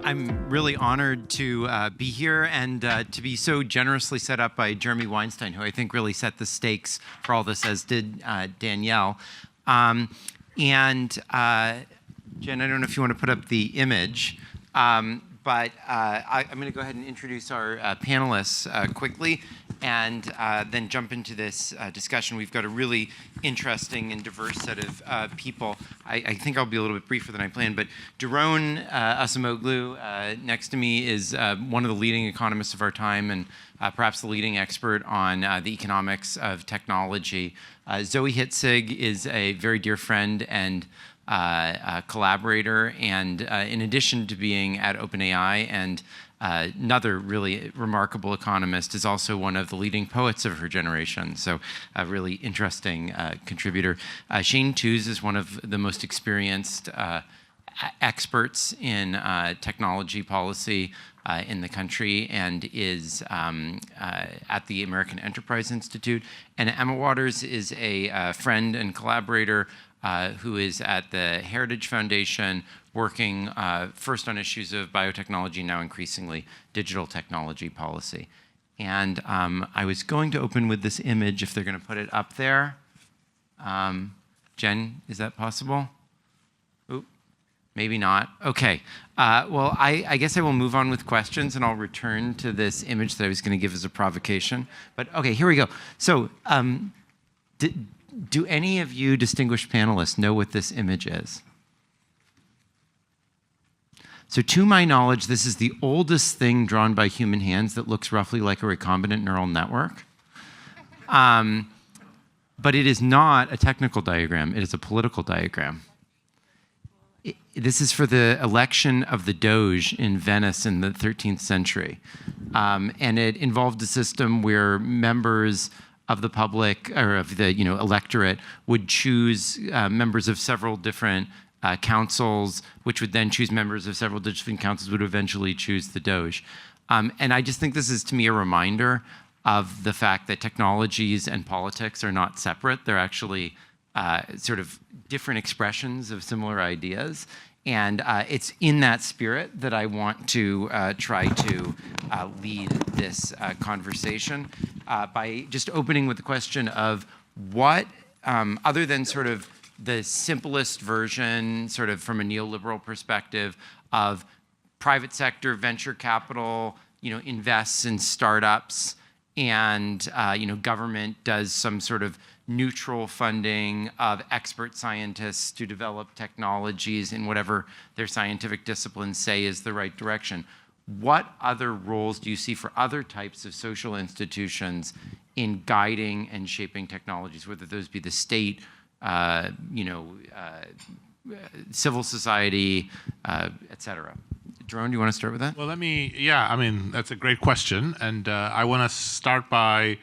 I'm really honored to be here and to be so generously set up by Jeremy Weinstein, who I think really set the stakes for all this, as did Danielle. Jen, I don't know if you want to put up the image, but I'm going to go ahead and introduce our panelists quickly and then jump into this discussion. We've got a really interesting and diverse set of people. I think I'll be a little bit briefer than I planned, but Daron Acemoglu next to me is one of the leading economists of our time and perhaps the leading expert on the economics of technology. Zoe Hitzig is a very dear friend and collaborator, and in addition to being at OpenAI and another really remarkable economist, is also one of the leading poets of her generation, so a really interesting contributor. Shane Tews is one of the most experienced experts in technology policy in the country and is at the American Enterprise Institute. And Emma Waters is a friend and collaborator who is at the Heritage Foundation, working first on issues of biotechnology, now increasingly digital technology policy. And I was going to open with this image, if they're going to put it up there. Jen, is that possible? Oop, maybe not. Okay. Well, I guess I will move on with questions, and I'll return to this image that I was going to give as a provocation. But okay, here we go. So do any of you distinguished panelists know what this image is? So to my knowledge, this is the oldest thing drawn by human hands that looks roughly like a recombinant neural network. But it is not a technical diagram. It is a political diagram. This is for the election of the Doge in Venice in the 13th century. And it involved a system where members of the public, or of the electorate, would choose members of several different councils, which would then choose members of several different councils, would eventually choose the Doge. And I just think this is, to me, a reminder of the fact that technologies and politics are not separate. They're actually sort of different expressions of similar ideas. And it's in that spirit that I want to try to lead this conversation by just opening with the question of what, other than sort of the simplest version, sort of from a neoliberal perspective, of private sector venture capital, invests in startups, and government does some sort of neutral funding of expert scientists to develop technologies in whatever their scientific disciplines say is the right direction. What other roles do you see for other types of social institutions in guiding and shaping technologies, whether those be the state, civil society, et cetera? Daron, do you want to start with that? Well, that's a great question. And I want to start by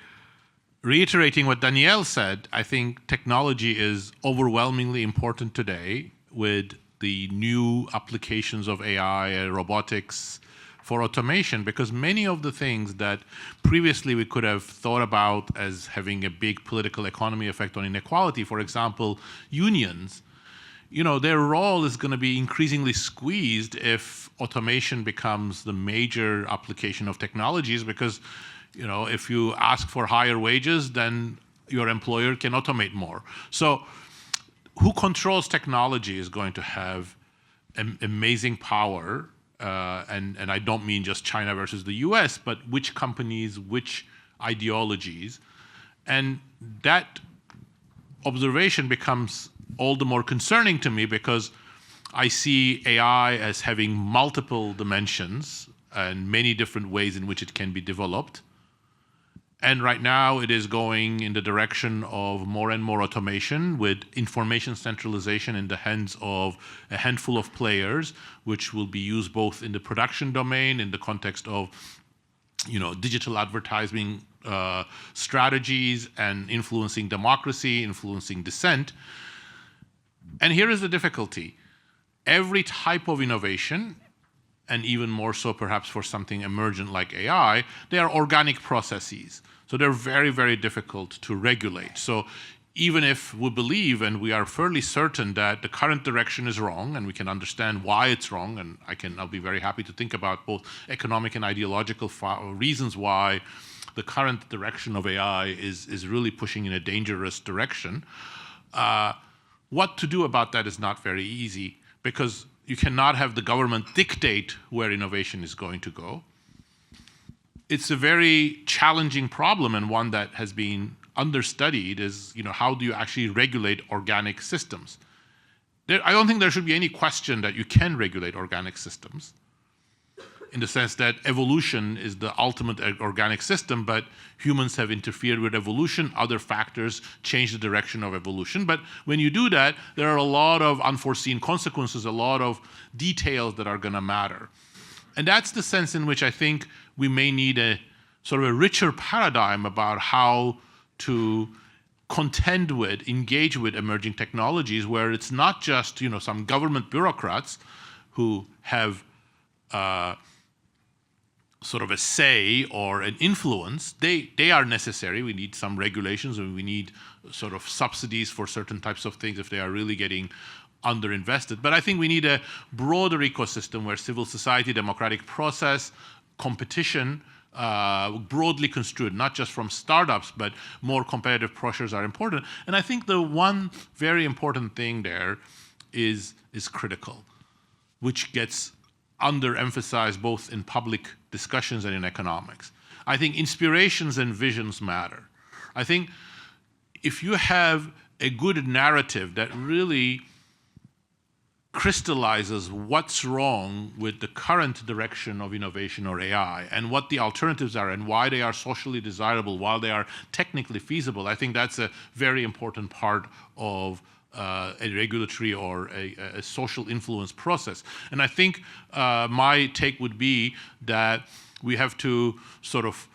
reiterating what Danielle said. I think technology is overwhelmingly important today with the new applications of AI and robotics for automation, because many of the things that previously we could have thought about as having a big political economy effect on inequality, for example, unions, their role is going to be increasingly squeezed if automation becomes the major application of technologies, because if you ask for higher wages, then your employer can automate more. So who controls technology is going to have amazing power. And I don't mean just China versus the US, but which companies, which ideologies. And that observation becomes all the more concerning to me, because I see AI as having multiple dimensions and many different ways in which it can be developed. And right now it is going in the direction of more and more automation, with information centralization in the hands of a handful of players, which will be used both in the production domain, in the context of digital advertising strategies, and influencing democracy, influencing dissent. And here is the difficulty. Every type of innovation, and even more so perhaps for something emergent like AI, they are organic processes. So they're very, very difficult to regulate. So even if we believe and we are fairly certain that the current direction is wrong, and we can understand why it's wrong, and I'll be very happy to think about both economic and ideological reasons why the current direction of AI is really pushing in a dangerous direction. What to do about that is not very easy, because you cannot have the government dictate where innovation is going to go. It's a very challenging problem, and one that has been understudied is, how do you actually regulate organic systems? I don't think there should be any question that you can regulate organic systems, in the sense that evolution is the ultimate organic system, but humans have interfered with evolution. Other factors change the direction of evolution. But when you do that, there are a lot of unforeseen consequences, a lot of details that are going to matter. And that's the sense in which I think we may need a sort of a richer paradigm about how to contend with, engage with emerging technologies, where it's not just some government bureaucrats who have sort of a say or an influence. They are necessary. We need some regulations, and we need sort of subsidies for certain types of things if they are really getting underinvested. But I think we need a broader ecosystem where civil society, democratic process, competition, broadly construed, not just from startups, but more competitive pressures are important. And I think the one very important thing there is critical, which gets underemphasized both in public discussions and in economics. I think inspirations and visions matter. I think if you have a good narrative that really crystallizes what's wrong with the current direction of innovation or AI, and what the alternatives are, and why they are socially desirable, while they are technically feasible, I think that's a very important part of a regulatory or a social influence process. And I think my take would be that we have to sort of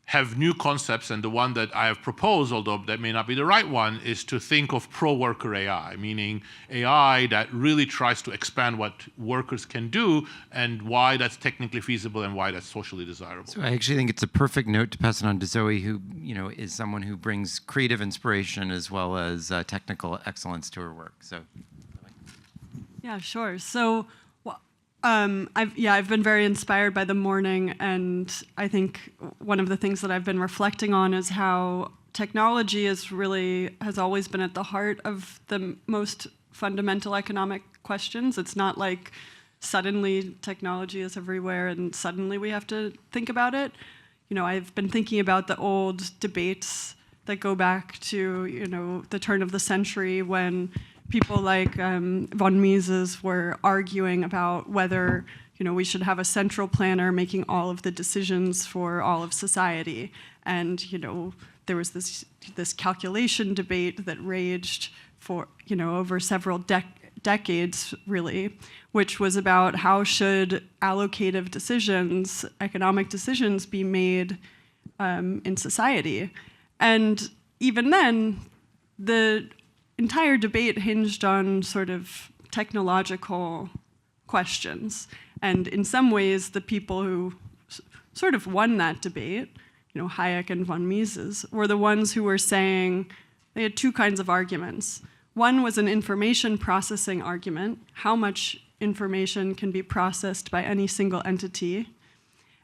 have new concepts, and the one that I have proposed, although that may not be the right one, is to think of pro-worker AI, meaning AI that really tries to expand what workers can do, and why that's technically feasible and why that's socially desirable. So I actually think it's a perfect note to pass it on to Zoe, who is someone who brings creative inspiration as well as technical excellence to her work. So. Yeah, sure. So. I've been very inspired by the morning, and I think one of the things that I've been reflecting on is how technology has always been at the heart of the most fundamental economic questions. It's not like suddenly technology is everywhere and suddenly we have to think about it. I've been thinking about the old debates that go back to the turn of the century, when people like von Mises were arguing about whether we should have a central planner making all of the decisions for all of society. And there was this calculation debate that raged for over several decades, really, which was about how should allocative decisions, economic decisions, be made in society. And even then, the entire debate hinged on sort of technological questions. And in some ways, the people who sort of won that debate, Hayek and von Mises, were the ones who were saying, they had two kinds of arguments. One was an information processing argument, how much information can be processed by any single entity.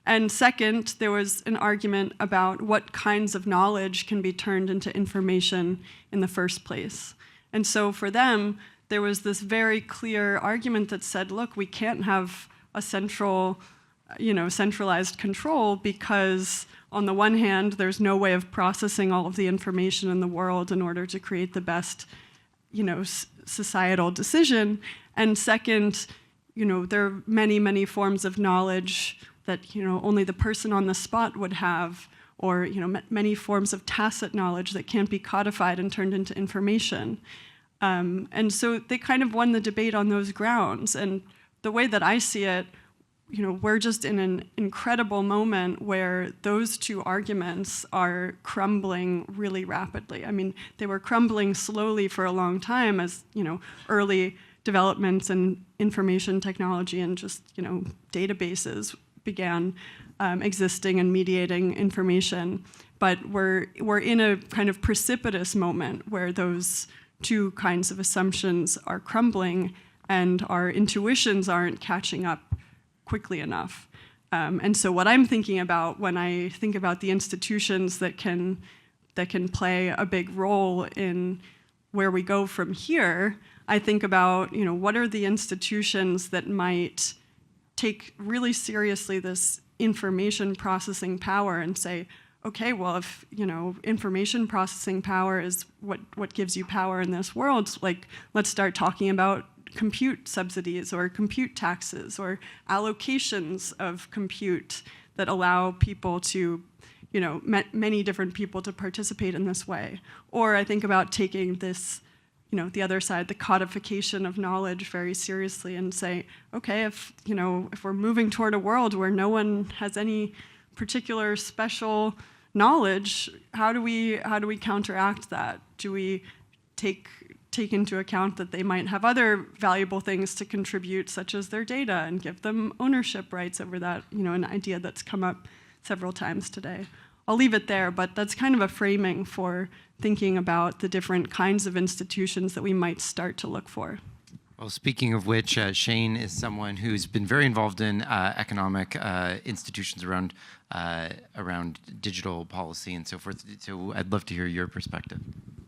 And second, there was an argument about what kinds of knowledge can be turned into information in the first place. And so for them, there was this very clear argument that said, look, we can't have a centralized control, because on the one hand, there's no way of processing all of the information in the world in order to create the best, societal decision. And second, there are many, many forms of knowledge that, only the person on the spot would have, or many forms of tacit knowledge that can't be codified and turned into information. And so they kind of won the debate on those grounds. And the way that I see it, we're just in an incredible moment where those two arguments are crumbling really rapidly. I mean, they were crumbling slowly for a long time as, early developments in information technology and just, databases began existing and mediating information. but we're in a kind of precipitous moment where those two kinds of assumptions are crumbling and our intuitions aren't catching up quickly enough. And so what I'm thinking about when I think about the institutions that can play a big role in where we go from here, I think about, what are the institutions that might take really seriously this information processing power and say, okay, well, if information processing power is what gives you power in this world, like let's start talking about compute subsidies or compute taxes or allocations of compute that allow people to, many different people to participate in this way. Or I think about taking this, the other side, the codification of knowledge very seriously and say, okay, if we're moving toward a world where no one has any particular special knowledge, how do we counteract that? Do we take into account that they might have other valuable things to contribute, such as their data, and give them ownership rights over that, an idea that's come up several times today. I'll leave it there, but that's kind of a framing for thinking about the different kinds of institutions that we might start to look for. Well, speaking of which, Shane is someone who's been very involved in economic institutions around digital policy and so forth. So I'd love to hear your perspective.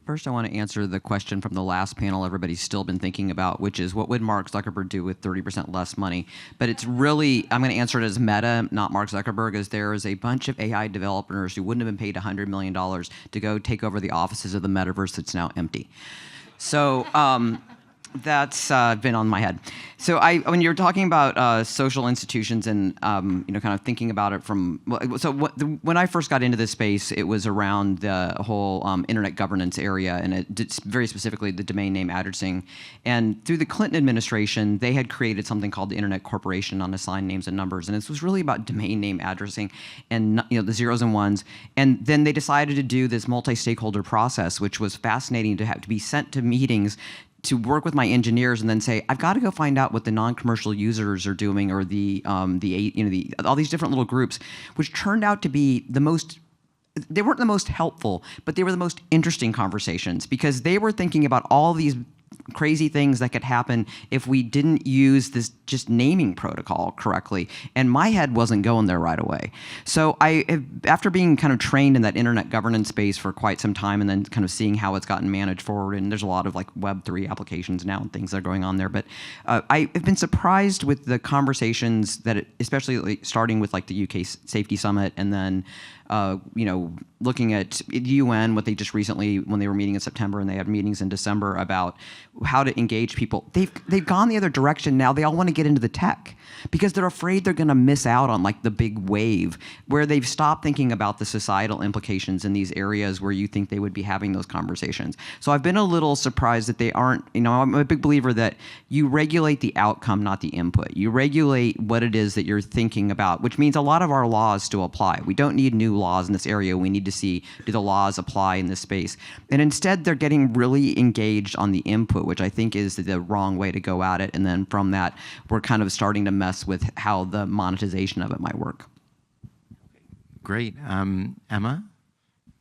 First, I want to answer the question from the last panel everybody's still been thinking about, which is what would Mark Zuckerberg do with 30% less money? But it's really, I'm going to answer it as Meta, not Mark Zuckerberg, as there is a bunch of AI developers who wouldn't have been paid $100 million to go take over the offices of the metaverse that's now empty. So that's been on my head. So when you're talking about social institutions and kind of thinking about it from, when I first got into this space, it was around the whole internet governance area, and it did very specifically the domain name addressing. And through the Clinton administration, they had created something called the Internet Corporation on assigned names and numbers, and this was really about domain name addressing and the zeros and ones. And then they decided to do this multi-stakeholder process, which was fascinating to have to be sent to meetings to work with my engineers and then say, I've got to go find out what the non-commercial users are doing, or all these different little groups, which turned out to be they weren't the most helpful, but they were the most interesting conversations, because they were thinking about all these crazy things that could happen if we didn't use this just naming protocol correctly. And my head wasn't going there right away. So after being kind of trained in that internet governance space for quite some time, and then kind of seeing how it's gotten managed forward, and there's a lot of like Web3 applications now and things that are going on there. But I've been surprised with the conversations especially starting with like the UK Safety Summit, and then looking at UN, what they just recently, when they were meeting in September, and they had meetings in December about how to engage people. They've gone the other direction now. They all want to get into the tech because they're afraid they're going to miss out on like the big wave, where they've stopped thinking about the societal implications in these areas where you think they would be having those conversations. So I've been a little surprised that they aren't, I'm a big believer that you regulate the outcome, not the input. You regulate what it is that you're thinking about, which means a lot of our laws still apply. We don't need new laws in this area. We need to see, do the laws apply in this space? And instead, they're getting really engaged on the input, which I think is the wrong way to go at it. And then from that, we're kind of starting to mess with how the monetization of it might work. Great. Emma?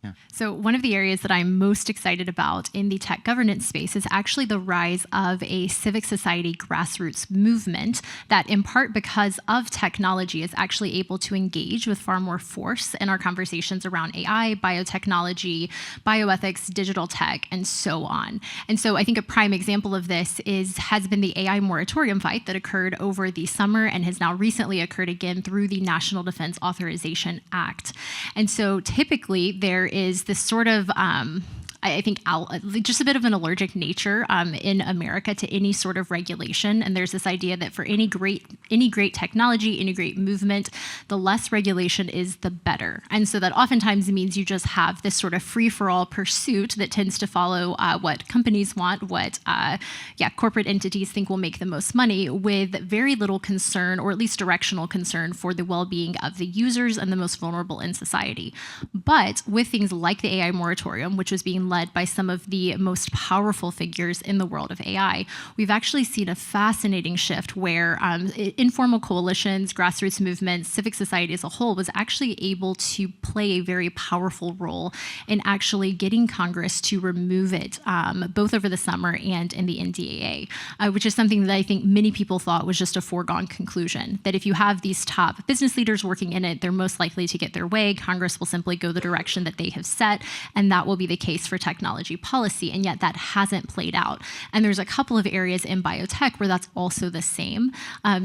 Yeah. So one of the areas that I'm most excited about in the tech governance space is actually the rise of a civic society grassroots movement that, in part because of technology, is actually able to engage with far more force in our conversations around AI, biotechnology, bioethics, digital tech, and so on. And so I think a prime example of this has been the AI moratorium fight that occurred over the summer and has now recently occurred again through the National Defense Authorization Act. And so typically there is this sort of I think just a bit of an allergic nature in America to any sort of regulation. And there's this idea that for any great technology, any great movement, the less regulation is the better. And so that oftentimes means you just have this sort of free-for-all pursuit that tends to follow what companies want, what corporate entities think will make the most money, with very little concern, or at least directional concern, for the well-being of the users and the most vulnerable in society. But with things like the AI moratorium, which was being led by some of the most powerful figures in the world of AI, we've actually seen a fascinating shift where informal coalitions, grassroots movements, civic society as a whole was actually able to play a very powerful role in actually getting Congress to remove it, both over the summer and in the NDAA, which is something that I think many people thought was just a foregone conclusion, that if you have these top business leaders working in it, they're most likely to get their way. Congress will simply go the direction that they have set, and that will be the case for technology policy. And yet that hasn't played out. And there's a couple of areas in biotech where that's also the same.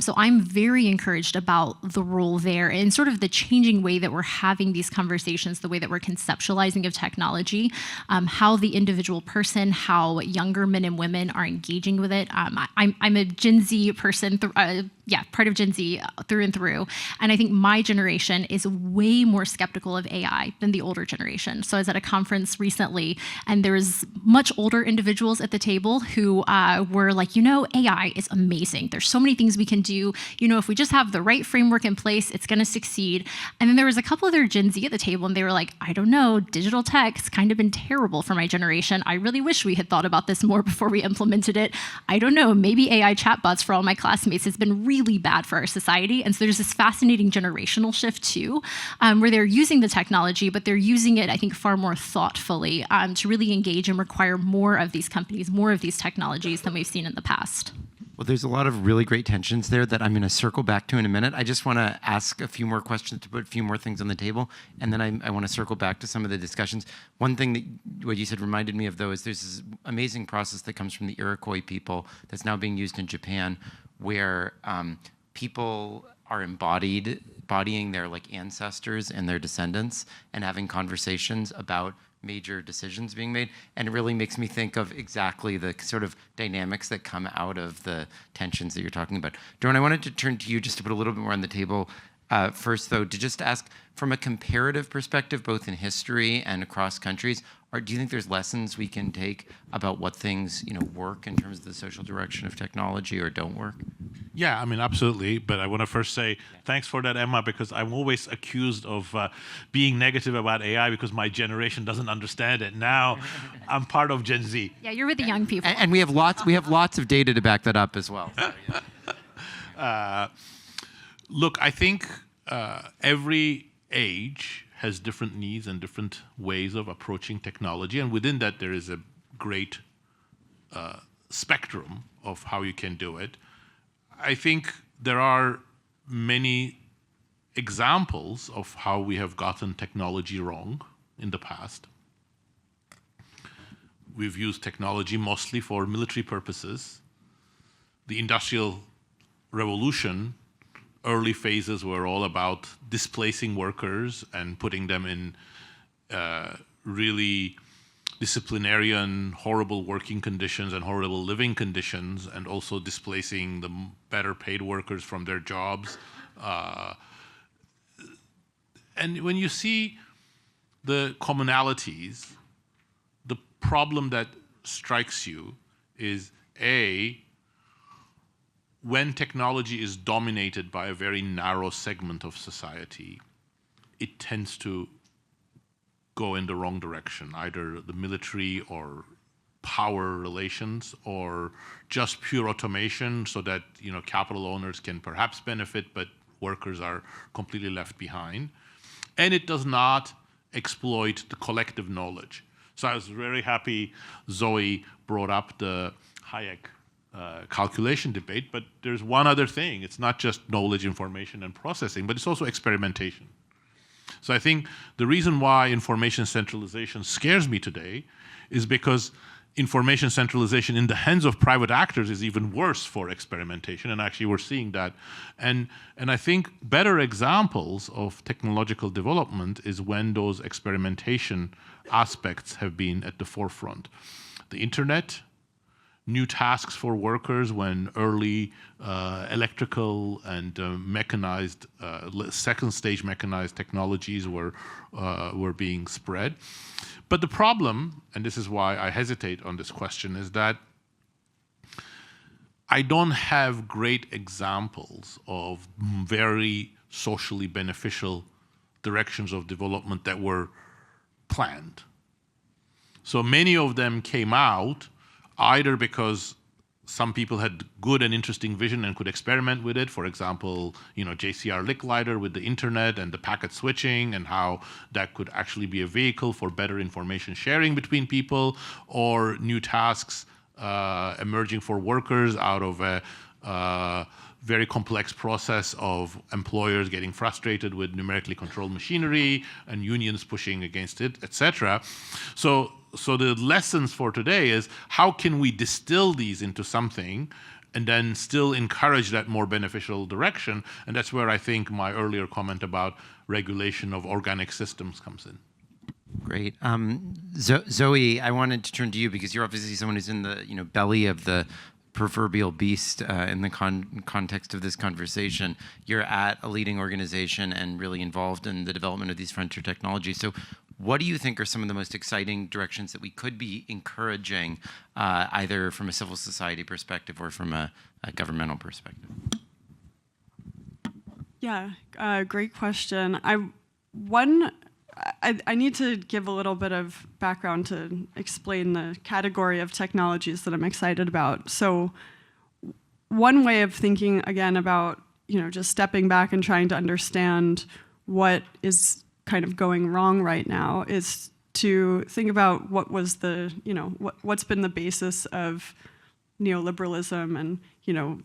So I'm very encouraged about the role there and sort of the changing way that we're having these conversations, the way that we're conceptualizing of technology, how the individual person, how younger men and women are engaging with it. I'm a Gen Z person, part of Gen Z through and through. And I think my generation is way more skeptical of AI than the older generation. So I was at a conference recently, and there was much older individuals at the table who were like, AI is amazing. There's so many things we can do. If we just have the right framework in place, it's going to succeed. And then there was a couple other Gen Z at the table, and they were like, I don't know, digital tech's kind of been terrible for my generation. I really wish we had thought about this more before we implemented it. I don't know, maybe AI chatbots for all my classmates has been really bad for our society. And so there's this fascinating generational shift too, where they're using the technology, but they're using it, I think, far more thoughtfully to really engage and require more of these companies, more of these technologies than we've seen in the past. Well, there's a lot of really great tensions there that I'm going to circle back to in a minute. I just want to ask a few more questions to put a few more things on the table, and then I want to circle back to some of the discussions. One thing that what you said reminded me of, though, is there's this amazing process that comes from the Iroquois people that's now being used in Japan, where people are embodying their ancestors and their descendants and having conversations about major decisions being made. And it really makes me think of exactly the sort of dynamics that come out of the tensions that you're talking about. Doron, I wanted to turn to you just to put a little bit more on the table. First, though, to just ask, from a comparative perspective, both in history and across countries, do you think there's lessons we can take about what things work in terms of the social direction of technology or don't work? Yeah, I mean, absolutely. But I want to first say thanks for that, Emma, because I'm always accused of being negative about AI because my generation doesn't understand it. Now I'm part of Gen Z. Yeah, you're with the young people. And we have lots of data to back that up as well. So, yeah. Look, I think every age has different needs and different ways of approaching technology. And within that, there is a great spectrum of how you can do it. I think there are many examples of how we have gotten technology wrong in the past. We've used technology mostly for military purposes. The Industrial Revolution, early phases were all about displacing workers and putting them in really disciplinarian, horrible working conditions and horrible living conditions, and also displacing the better paid workers from their jobs. And when you see the commonalities, the problem that strikes you is, A, when technology is dominated by a very narrow segment of society, it tends to go in the wrong direction, either the military or power relations, or just pure automation so that capital owners can perhaps benefit, but workers are completely left behind. And it does not exploit the collective knowledge. So I was very happy Zoe brought up the Hayek calculation debate, but there's one other thing. It's not just knowledge, information, and processing, but it's also experimentation. So I think the reason why information centralization scares me today is because information centralization in the hands of private actors is even worse for experimentation, and actually we're seeing that. And I think better examples of technological development is when those experimentation aspects have been at the forefront. The internet, new tasks for workers when early electrical and mechanized, second stage mechanized technologies were being spread. But the problem, and this is why I hesitate on this question, is that I don't have great examples of very socially beneficial directions of development that were planned. So many of them came out either because some people had good and interesting vision and could experiment with it. For example, JCR Licklider with the internet and the packet switching and how that could actually be a vehicle for better information sharing between people, or new tasks emerging for workers out of a very complex process of employers getting frustrated with numerically controlled machinery and unions pushing against it, etc. So the lessons for today is how can we distill these into something and then still encourage that more beneficial direction? And that's where I think my earlier comment about regulation of organic systems comes in. Great. Zoe, I wanted to turn to you because you're obviously someone who's in the belly of the proverbial beast in the context of this conversation. You're at a leading organization and really involved in the development of these frontier technologies. So what do you think are some of the most exciting directions that we could be encouraging, either from a civil society perspective or from a governmental perspective? Yeah, great question. I need to give a little bit of background to explain the category of technologies that I'm excited about. So one way of thinking, again, about just stepping back and trying to understand what is kind of going wrong right now is to think about what was the, what's been the basis of neoliberalism and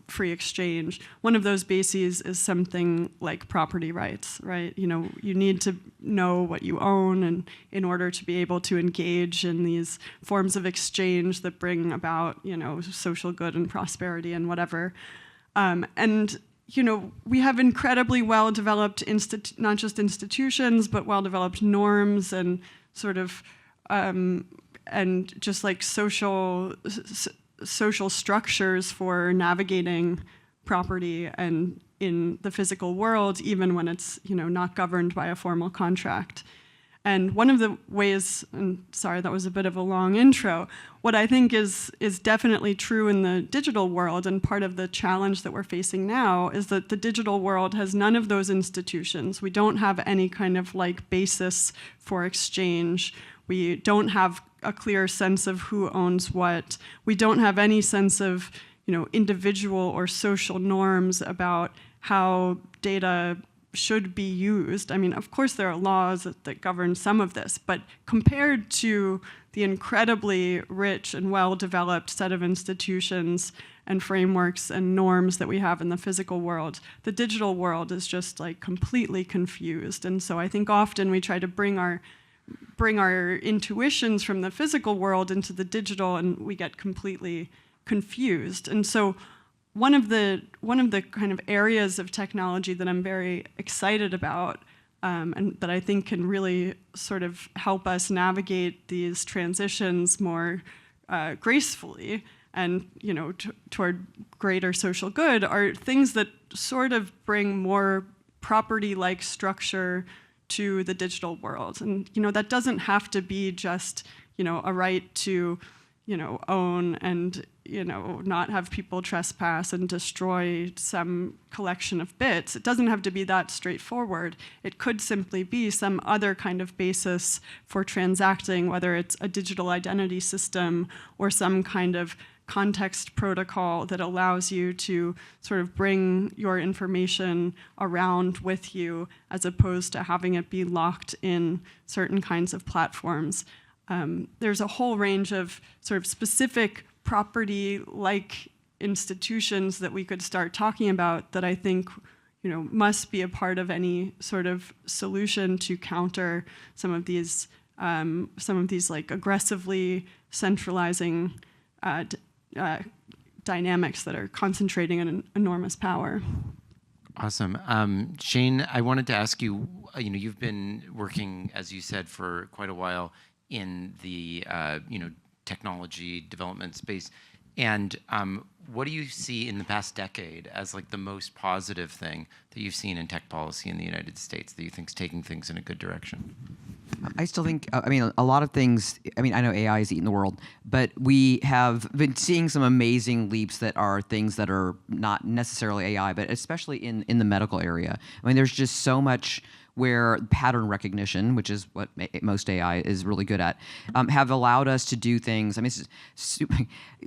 free exchange. One of those bases is something like property rights, right? You need to know what you own, and in order to be able to engage in these forms of exchange that bring about social good and prosperity and whatever. And we have incredibly well-developed not just institutions, but well-developed norms and sort of and just like social structures for navigating property and in the physical world, even when it's not governed by a formal contract. And one of the ways, and sorry, that was a bit of a long intro, what I think is definitely true in the digital world, and part of the challenge that we're facing now, is that the digital world has none of those institutions. We don't have any kind of basis for exchange. We don't have a clear sense of who owns what. We don't have any sense of individual or social norms about how data should be used. I mean, of course, there are laws that govern some of this, but compared to the incredibly rich and well-developed set of institutions and frameworks and norms that we have in the physical world, the digital world is just completely confused. And so I think often we try to bring our intuitions from the physical world into the digital, and we get completely confused. And so one of the kind of areas of technology that I'm very excited about, and that I think can really sort of help us navigate these transitions more gracefully and toward greater social good, are things that sort of bring more property-like structure to the digital world. And that doesn't have to be just a right to own and not have people trespass and destroy some collection of bits. It doesn't have to be that straightforward. It could simply be some other kind of basis for transacting, whether it's a digital identity system or some kind of context protocol that allows you to sort of bring your information around with you, as opposed to having it be locked in certain kinds of platforms. There's a whole range of sort of specific property-like institutions that we could start talking about that I think must be a part of any sort of solution to counter some of these aggressively centralizing dynamics that are concentrating an enormous power. Awesome. Shane, I wanted to ask you, you've been working, as you said, for quite a while in the technology development space. And what do you see in the past decade as the most positive thing that you've seen in tech policy in the United States that you think is taking things in a good direction? I still think, a lot of things, I know AI is eating the world, but we have been seeing some amazing leaps that are things that are not necessarily AI, but especially in the medical area. There's just so much where pattern recognition, which is what most AI is really good at, have allowed us to do things. I mean,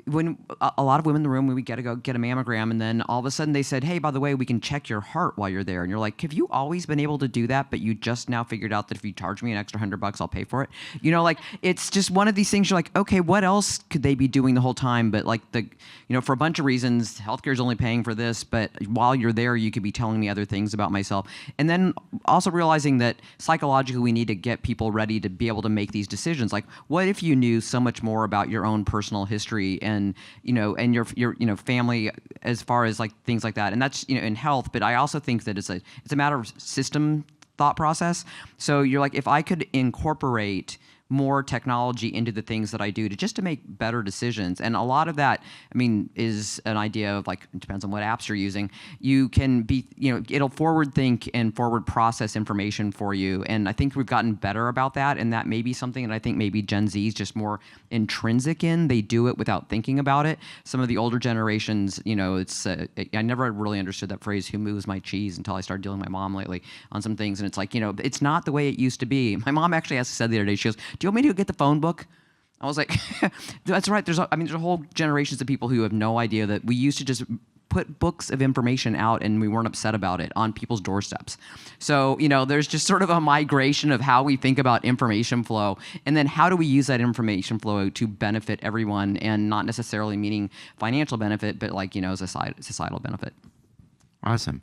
when a lot of women in the room, when we get to go get a mammogram, and then all of a sudden they said, hey, by the way, we can check your heart while you're there. And you're like, have you always been able to do that, but you just now figured out that if you charge me an extra $100, I'll pay for it? You know, like, it's just one of these things you're like, okay, what else could they be doing the whole time? But like for a bunch of reasons, healthcare is only paying for this, but while you're there, you could be telling me other things about myself. And then also realizing that psychologically we need to get people ready to be able to make these decisions. Like, what if you knew so much more about your own personal history and your family as far as like things like that? And that's in health, but I also think that it's a matter of system thought process. So you're like, if I could incorporate more technology into the things that I do to make better decisions. And a lot of that, I mean, is an idea of like, it depends on what apps you're using. You can be, it'll forward think and forward process information for you. And I think we've gotten better about that. And that may be something that I think maybe Gen Z is just more intrinsic in. They do it without thinking about it. Some of the older generations, I never really understood that phrase, who moves my cheese, until I started dealing with my mom lately on some things. And it's like, it's not the way it used to be. My mom actually said the other day, she goes, do you want me to go get the phone book? I was like, that's right. There's a whole generations of people who have no idea that we used to just put books of information out and we weren't upset about it on people's doorsteps. So, there's just sort of a migration of how we think about information flow, and then how do we use that information flow to benefit everyone, and not necessarily meaning financial benefit, but like, as a societal benefit. Awesome.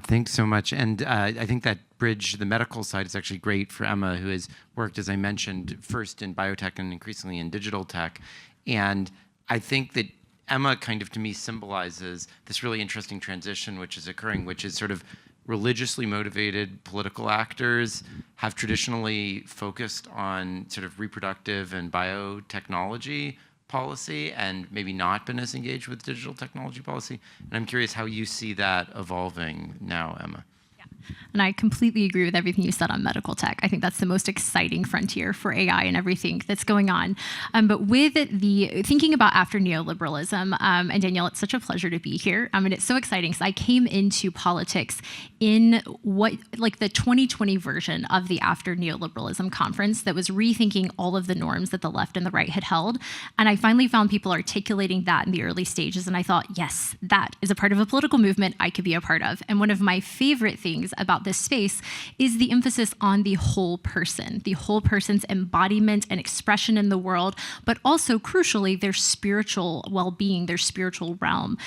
Thanks so much. And I think that bridge, the medical side, is actually great for Emma, who has worked, as I mentioned, first in biotech and increasingly in digital tech. And I think that Emma kind of, to me, symbolizes this really interesting transition which is occurring, which is sort of religiously motivated political actors have traditionally focused on sort of reproductive and biotechnology policy and maybe not been as engaged with digital technology policy. And I'm curious how you see that evolving now, Emma. And I completely agree with everything you said on medical tech. I think that's the most exciting frontier for AI and everything that's going on. But with the thinking about after neoliberalism, and Danielle, it's such a pleasure to be here. And it's so exciting because I came into politics in the 2020 version of the After Neoliberalism conference that was rethinking all of the norms that the left and the right had held. And I finally found people articulating that in the early stages. And I thought, yes, that is a part of a political movement I could be a part of. And one of my favorite things about this space is the emphasis on the whole person's embodiment and expression in the world, but also crucially, their spiritual well-being, their spiritual realm.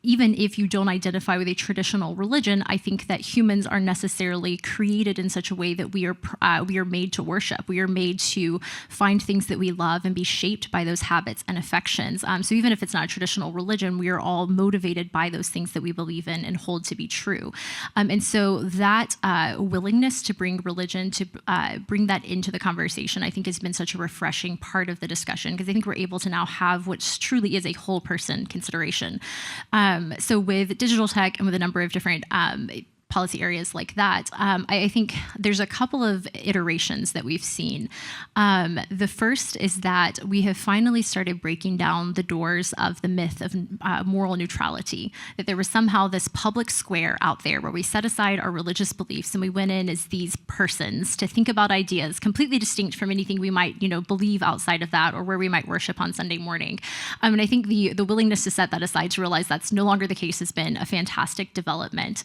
Even if you don't identify with a traditional religion, I think that humans are necessarily created in such a way that we are made to worship. We are made to find things that we love and be shaped by those habits and affections. So even if it's not a traditional religion, we are all motivated by those things that we believe in and hold to be true. And so that willingness to bring religion, to bring that into the conversation, I think has been such a refreshing part of the discussion, because I think we're able to now have what truly is a whole person consideration. So with digital tech and with a number of different policy areas like that, I think there's a couple of iterations that we've seen. The first is that we have finally started breaking down the doors of the myth of moral neutrality, that there was somehow this public square out there where we set aside our religious beliefs and we went in as these persons to think about ideas completely distinct from anything we might believe outside of that, or where we might worship on Sunday morning. And I think the willingness to set that aside, to realize that's no longer the case, has been a fantastic development.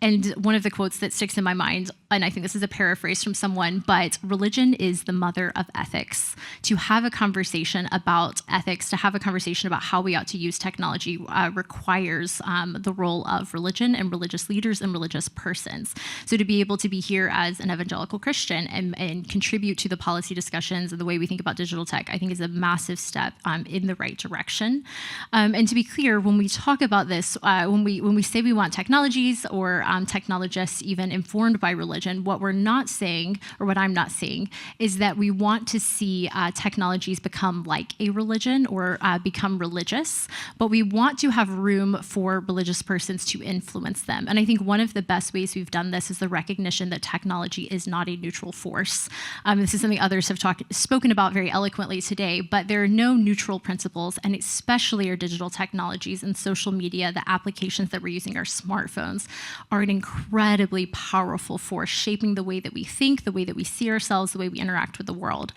And one of the quotes that sticks in my mind, and I think this is a paraphrase from someone, but religion is the mother of ethics. To have a conversation about ethics, to have a conversation about how we ought to use technology requires the role of religion and religious leaders and religious persons. So to be able to be here as an evangelical Christian and contribute to the policy discussions and the way we think about digital tech, I think is a massive step in the right direction. And to be clear, when we talk about this, when we say we want technologies or technologists even informed by religion, what we're not saying, or what I'm not saying, is that we want to see technologies become like a religion or become religious, but we want to have room for religious persons to influence them. And I think one of the best ways we've done this is the recognition that technology is not a neutral force. This is something others have spoken about very eloquently today, but there are no neutral principles, and especially our digital technologies and social media, the applications that we're using, our smartphones. are an incredibly powerful force, shaping the way that we think, the way that we see ourselves, the way we interact with the world.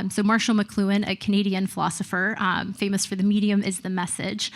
So Marshall McLuhan, a Canadian philosopher, famous for The Medium is the Message,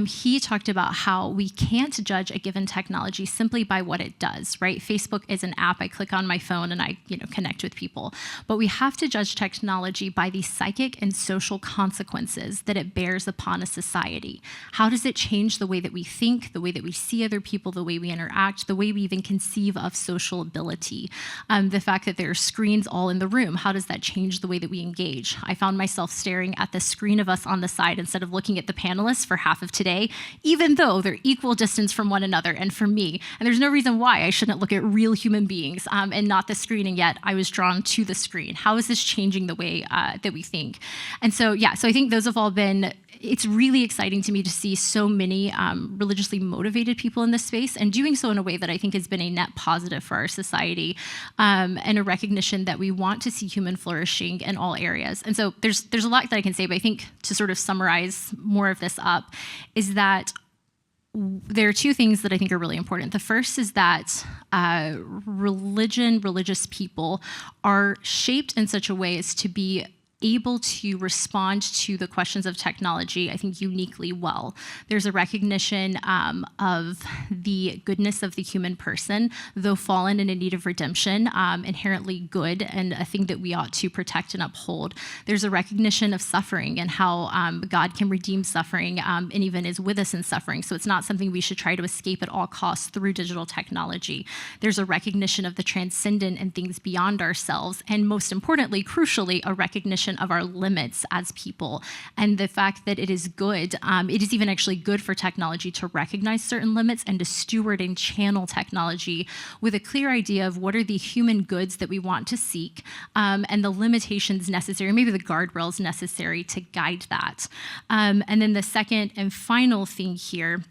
he talked about how we can't judge a given technology simply by what it does, right? Facebook is an app. I click on my phone and I connect with people. But we have to judge technology by the psychic and social consequences that it bears upon a society. How does it change the way that we think, the way that we see other people, the way we interact, the way we even conceive of social ability? The fact that there are screens all in the room, how does that change the way that we engage? I found myself staring at the screen of us on the side instead of looking at the panelists for half of today, even though they're equal distance from one another and from me. And there's no reason why I shouldn't look at real human beings and not the screen, and yet I was drawn to the screen. How is this changing the way that we think? And so, so I think those have all been, it's really exciting to me to see so many religiously motivated people in this space, and doing so in a way that I think has been a net positive for our society, and a recognition that we want to see human flourishing in all areas. And so there's a lot that I can say, but I think to sort of summarize more of this up is that there are two things that I think are really important. The first is that religious people are shaped in such a way as to be able to respond to the questions of technology, I think, uniquely well. There's a recognition of the goodness of the human person, though fallen and in need of redemption, inherently good and a thing that we ought to protect and uphold. There's a recognition of suffering and how God can redeem suffering and even is with us in suffering. So it's not something we should try to escape at all costs through digital technology. There's a recognition of the transcendent and things beyond ourselves, and most importantly, crucially, a recognition of our limits as people, and the fact that it is good, it is even actually good for technology to recognize certain limits and to steward and channel technology with a clear idea of what are the human goods that we want to seek, and the limitations necessary, maybe the guardrails necessary to guide that. And then the second and final thing here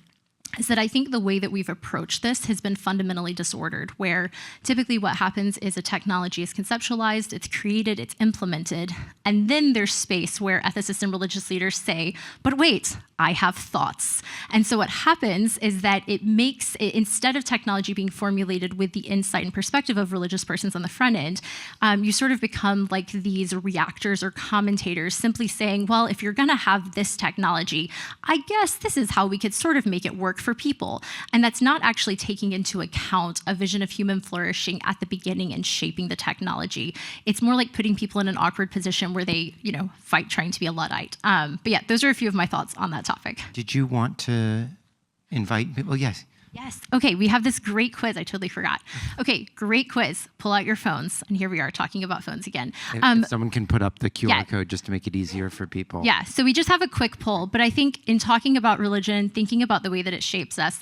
is that I think the way that we've approached this has been fundamentally disordered, where typically what happens is a technology is conceptualized, it's created, it's implemented, and then there's space where ethicists and religious leaders say, but wait, I have thoughts. And so what happens is that it makes, instead of technology being formulated with the insight and perspective of religious persons on the front end, you sort of become like these reactors or commentators simply saying, well, if you're gonna have this technology, I guess this is how we could sort of make it work for people. And that's not actually taking into account a vision of human flourishing at the beginning and shaping the technology. It's more like putting people in an awkward position where they, fight trying to be a Luddite. But yeah, those are a few of my thoughts on that topic. Did you want to invite people? Yes. Yes. Okay, we have this great quiz. I totally forgot. Okay, great quiz. Pull out your phones. And here we are talking about phones again. If someone can put up the QR code just to make it easier for people. Yeah, so we just have a quick poll. But I think in talking about religion, thinking about the way that it shapes us,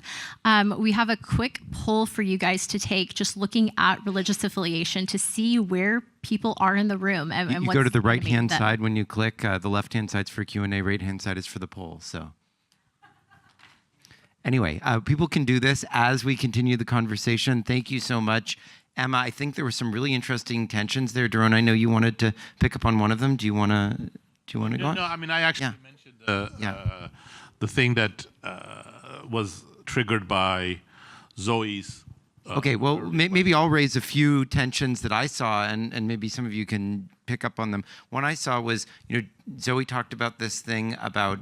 we have a quick poll for you guys to take, just looking at religious affiliation to see where people are in the room. And you go to the right-hand side when you click. The left-hand side's for Q&A. Right-hand side is for the poll. So. Anyway, people can do this as we continue the conversation. Thank you so much. Emma, I think there were some really interesting tensions there. Daron, I know you wanted to pick up on one of them. Do you want to go on? No, I mean, I actually mentioned the thing that was triggered by Zoe's. Okay, well, maybe I'll raise a few tensions that I saw, and maybe some of you can pick up on them. One I saw was, Zoe talked about this thing about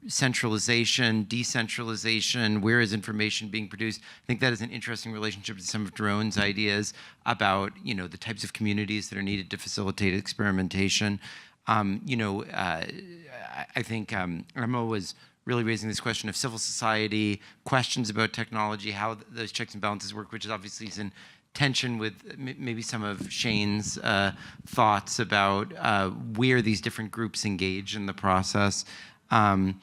centralization, decentralization, where is information being produced? I think that is an interesting relationship to some of Daron's ideas about, the types of communities that are needed to facilitate experimentation. I think Emma was really raising this question of civil society, questions about technology, how those checks and balances work, which is obviously in tension with maybe some of Shane's thoughts about where these different groups engage in the process. I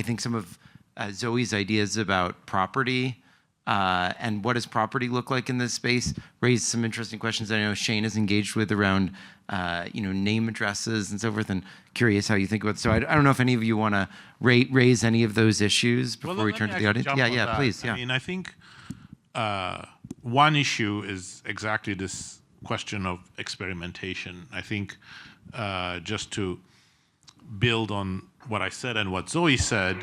think some of Zoe's ideas about property and what does property look like in this space raised some interesting questions that I know Shane is engaged with around, name addresses and so forth, and curious how you think about it. So I don't know if any of you want to raise any of those issues before we turn to the audience. Yeah, please. Yeah. I mean, I think one issue is exactly this question of experimentation. I think just to build on what I said and what Zoe said,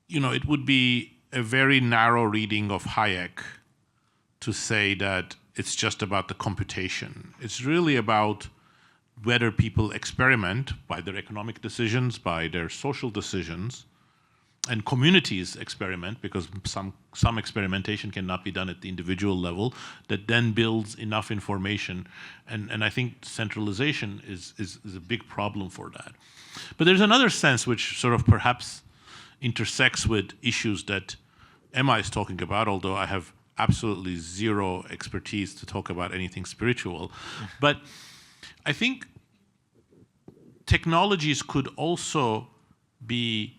it would be a very narrow reading of Hayek to say that it's just about the computation. It's really about whether people experiment by their economic decisions, by their social decisions, and communities experiment, because some experimentation cannot be done at the individual level, that then builds enough information. And I think centralization is a big problem for that. But there's another sense which sort of perhaps intersects with issues that Emma is talking about, although I have absolutely zero expertise to talk about anything spiritual. But I think technologies could also be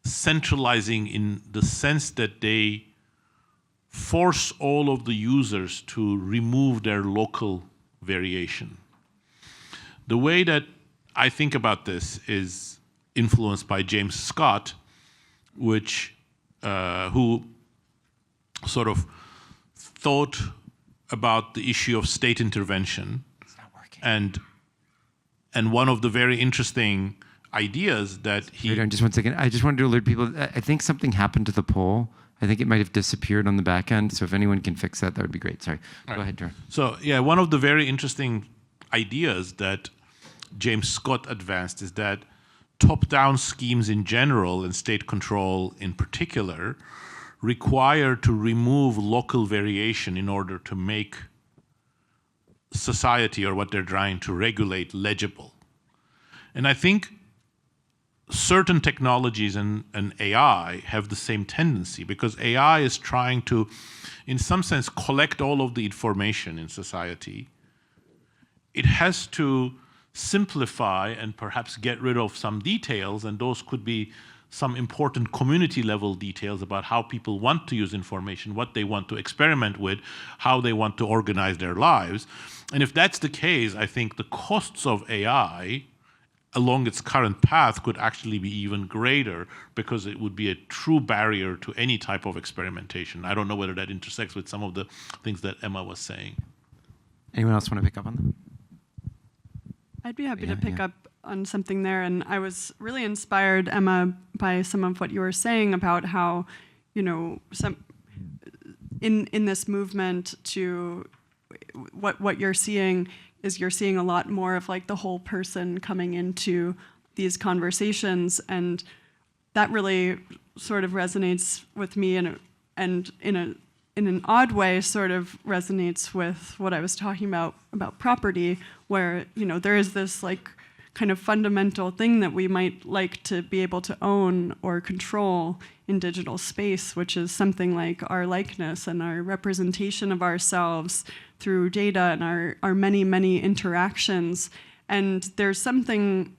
centralizing in the sense that they force all of the users to remove their local variation. The way that I think about this is influenced by James Scott, who sort of thought about the issue of state intervention. It's not working. And one of the very interesting ideas that he... Hold on just 1 second. I just wanted to alert people. I think something happened to the poll. I think it might have disappeared on the back end. So if anyone can fix that, that would be great. Sorry. Go ahead, Doran. So yeah, one of the very interesting ideas that James Scott advanced is that top-down schemes in general and state control in particular require to remove local variation in order to make society or what they're trying to regulate legible. And I think certain technologies and AI have the same tendency, because AI is trying to, in some sense, collect all of the information in society. It has to simplify and perhaps get rid of some details, and those could be some important community level details about how people want to use information, what they want to experiment with, how they want to organize their lives. And if that's the case, I think the costs of AI along its current path could actually be even greater, because it would be a true barrier to any type of experimentation. I don't know whether that intersects with some of the things that Emma was saying. Anyone else want to pick up on that? I'd be happy Yeah, to pick yeah. up on something there. And I was really inspired, Emma, by some of what you were saying about how, some in this movement to what you're seeing is you're seeing a lot more of like the whole person coming into these conversations. And that really sort of resonates with me and in an odd way sort of resonates with what I was talking about property, where, there is this like kind of fundamental thing that we might like to be able to own or control in digital space, which is something like our likeness and our representation of ourselves through data and our many, many interactions. And there's something,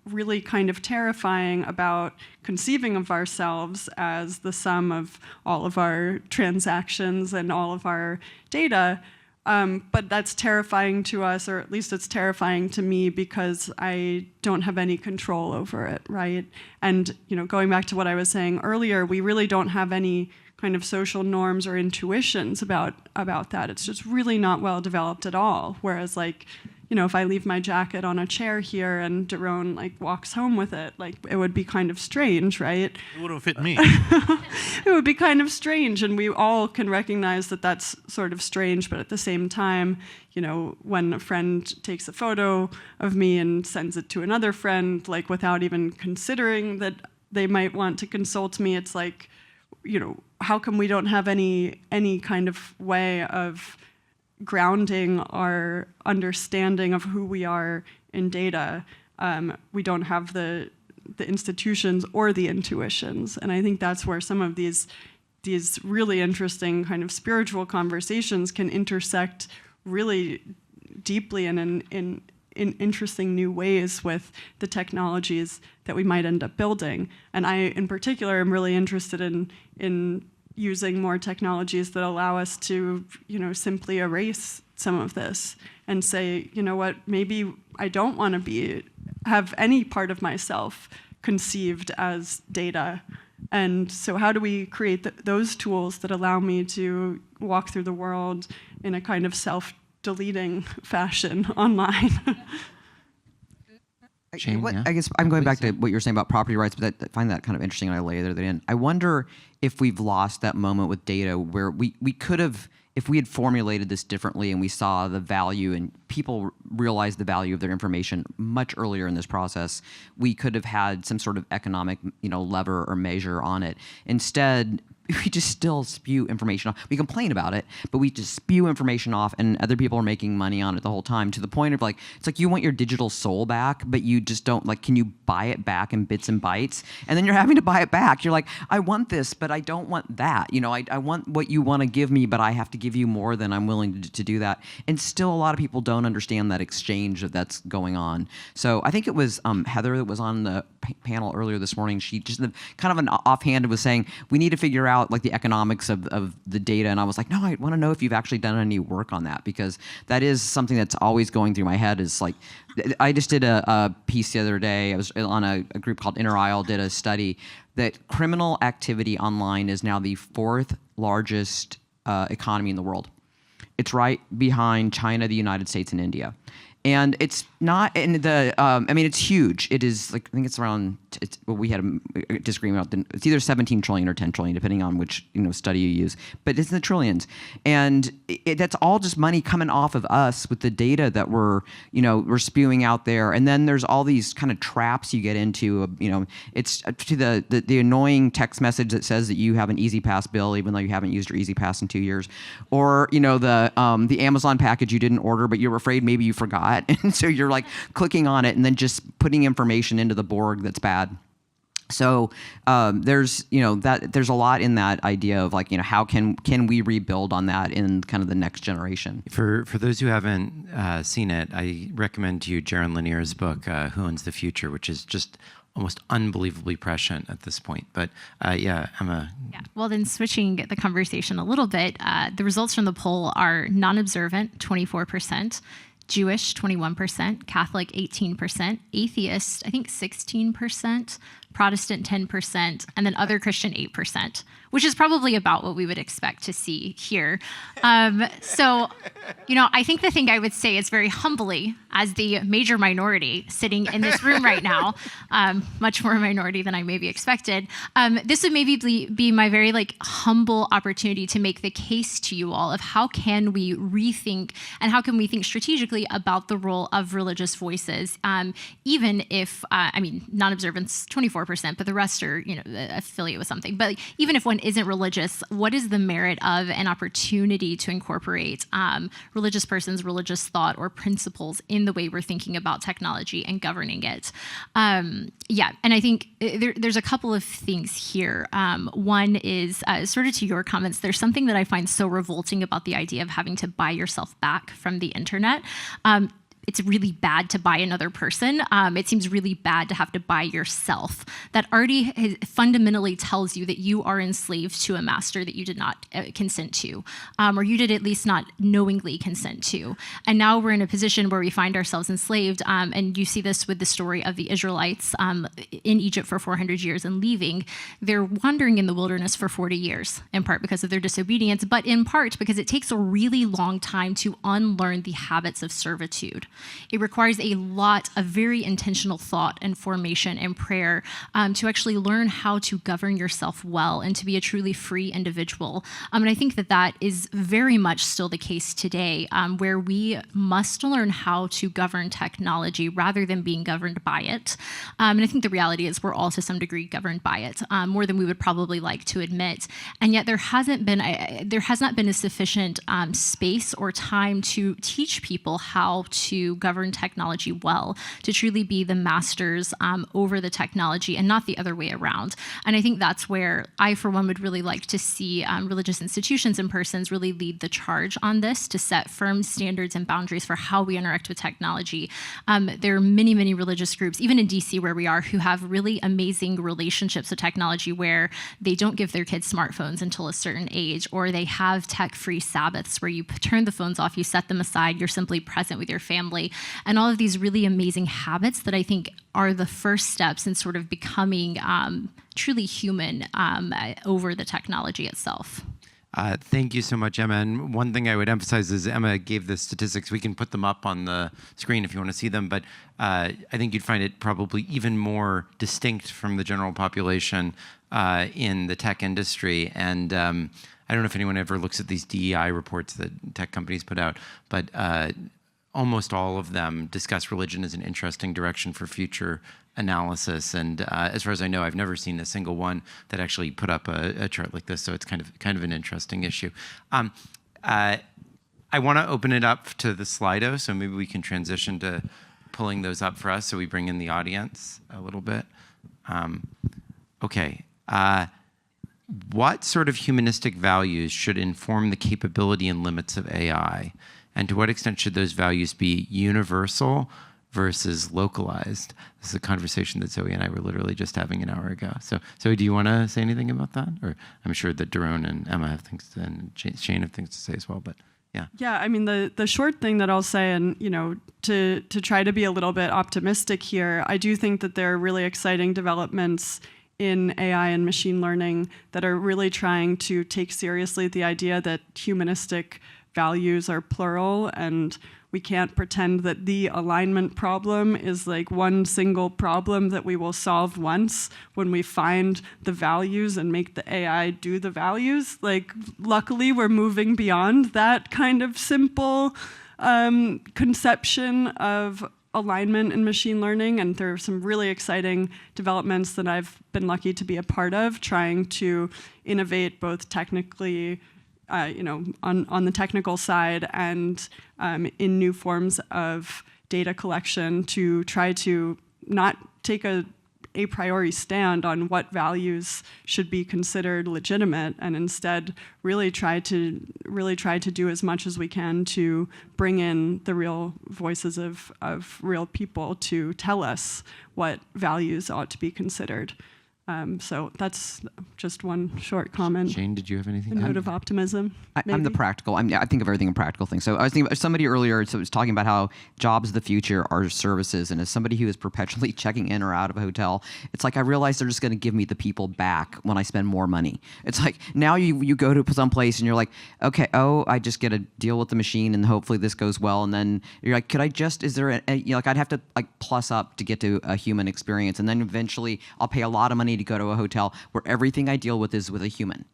really kind of terrifying about conceiving of ourselves as the sum of all of our transactions and all of our data. But that's terrifying to us, or at least it's terrifying to me, because I don't have any control over it, right? And going back to what I was saying earlier, we really don't have any kind of social norms or intuitions about that. It's just really not well developed at all. Whereas like, if I leave my jacket on a chair here and Daron like walks home with it, like it would be kind of strange, right? It wouldn't fit me. It would be kind of strange, and we all can recognize that that's sort of strange, but at the same time, when a friend takes a photo of me and sends it to another friend, like without even considering that they might want to consult me, it's like, how come we don't have any kind of way of grounding our understanding of who we are in data? We don't have the institutions or the intuitions. And I think that's where some of these really interesting kind of spiritual conversations can intersect really deeply and in interesting new ways with the technologies that we might end up building. And I, in particular, am really interested in using more technologies that allow us to, simply erase some of this and say, what, maybe I don't want to have any part of myself conceived as data. And so how do we create those tools that allow me to walk through the world in a kind of self-deleting fashion online? Shane, yeah? I guess I'm going back Please, to what you were saying about property rights, but I find that kind of interesting, and I layered that in. I wonder if we've lost that moment with data where we could have, if we had formulated this differently and we saw the value and people realized the value of their information much earlier in this process, we could have had some sort of economic, lever or measure on it. Instead, we just still spew information off. We complain about it, but we just spew information off, and other people are making money on it the whole time, to the point of it's like you want your digital soul back, but you just don't, can you buy it back in bits and bytes? And then you're having to buy it back. You're like, I want this, but I don't want that. I want what you want to give me, but I have to give you more than I'm willing to do that. And still a lot of people don't understand that exchange that's going on. So I think it was Heather that was on the panel earlier this morning. She just kind of an offhand was saying, we need to figure out the economics of the data. And I was like, no, I want to know if you've actually done any work on that, because that is something that's always going through my head. Is I just did a piece the other day. I was on a group called Inner Isle, did a study that criminal activity online is now the 4th largest economy in the world. It's right behind China, the United States, and India. And it's not in the. It's huge. It is I think it's around. We had a disagreement about it's either 17 trillion or 10 trillion, depending on which study you use. But it's in the trillions, and that's all just money coming off of us with the data that we're spewing out there. And then there's all these kind of traps you get into. It's to the annoying text message that says that you have an Easy Pass bill even though you haven't used your Easy Pass in 2 years, or the Amazon package you didn't order but you're afraid maybe you forgot. And so you're clicking on it and then just putting information into the Borg that's bad. So there's there's a lot in that idea of how can we rebuild on that in kind of the next generation. For those who haven't seen it, I recommend to you Jaron Lanier's book, Who Owns the Future, which is just almost unbelievably prescient at this point. But Emma. Yeah. Well, then switching the conversation a little bit, the results from the poll are non-observant, 24%. Jewish, 21%, Catholic, 18%, atheist, I think 16%, Protestant, 10%, and then other Christian, 8%, which is probably about what we would expect to see here. So, I think the thing I would say is very humbly, as the major minority sitting in this room right now, much more minority than I maybe expected, this would maybe be my very humble opportunity to make the case to you all of how can we rethink and how can we think strategically about the role of religious voices, even if, non-observance, 24%, but the rest are, affiliate with something. But even if one isn't religious, what is the merit of an opportunity to incorporate religious persons' religious thought or principles in the way we're thinking about technology and governing it? And I think there's a couple of things here. One is sort of to your comments, there's something that I find so revolting about the idea of having to buy yourself back from the internet. It's really bad to buy another person. It seems really bad to have to buy yourself. That already fundamentally tells you that you are enslaved to a master that you did not consent to, or you did at least not knowingly consent to. And now we're in a position where we find ourselves enslaved, and you see this with the story of the Israelites in Egypt for 400 years and leaving. They're wandering in the wilderness for 40 years, in part because of their disobedience, but in part because it takes a really long time to unlearn the habits of servitude. It requires a lot of very intentional thought and formation and prayer to actually learn how to govern yourself well and to be a truly free individual. And I think that is very much still the case today, where we must learn how to govern technology rather than being governed by it. And I think the reality is we're all to some degree governed by it, more than we would probably like to admit. And yet there has not been a sufficient space or time to teach people how to govern technology well, to truly be the masters over the technology and not the other way around. And I think that's where I, for one, would really like to see religious institutions and persons really lead the charge on this, to set firm standards and boundaries for how we interact with technology. There are many, many religious groups, even in DC where we are, who have really amazing relationships with technology where they don't give their kids smartphones until a certain age, or they have tech-free Sabbaths where you turn the phones off, you set them aside, you're simply present with your family. And all of these really amazing habits that I think are the first steps in sort of becoming truly human over the technology itself. Thank you so much, Emma. And one thing I would emphasize is Emma gave the statistics. We can put them up on the screen if you want to see them, but I think you'd find it probably even more distinct from the general population in the tech industry. And I don't know if anyone ever looks at these DEI reports that tech companies put out, but almost all of them discuss religion as an interesting direction for future analysis. And as far as I know, I've never seen a single one that actually put up a chart like this. So it's kind of an interesting issue. I want to open it up to the Slido, so maybe we can transition to pulling those up for us, so we bring in the audience a little bit. Okay. What sort of humanistic values should inform the capability and limits of AI? And to what extent should those values be universal versus localized? This is a conversation that Zoe and I were literally just having an hour ago. So Zoe, do you want to say anything about that? Or I'm sure that Daron and Emma have things to, and Shane have things to say as well, but yeah. Yeah, I mean, the short thing that I'll say, and to try to be a little bit optimistic here, I do think that there are really exciting developments in AI and machine learning that are really trying to take seriously the idea that humanistic values are plural, and we can't pretend that the alignment problem is like one single problem that we will solve once when we find the values and make the AI do the values. Like, luckily, we're moving beyond that kind of simple conception of alignment in machine learning, and there are some really exciting developments that I've been lucky to be a part of, trying to innovate both technically, on the technical side, and in new forms of data collection to try to not take a priori stand on what values should be considered legitimate, and instead really try to do as much as we can to bring in the real voices of real people to tell us what values ought to be considered. So that's just one short comment. Shane, did you have anything? A note of optimism. I'm the practical. I think of everything in practical things. So I was thinking, somebody earlier was talking about how jobs of the future are services, and as somebody who is perpetually checking in or out of a hotel, it's like I realize they're just going to give me the people back when I spend more money. It's like now you go to some place and you're like, okay, I just get to deal with the machine and hopefully this goes well, and then you're like, could I just? Is there I'd have to plus up to get to a human experience, and then eventually I'll pay a lot of money to go to a hotel where everything I deal with is with a human.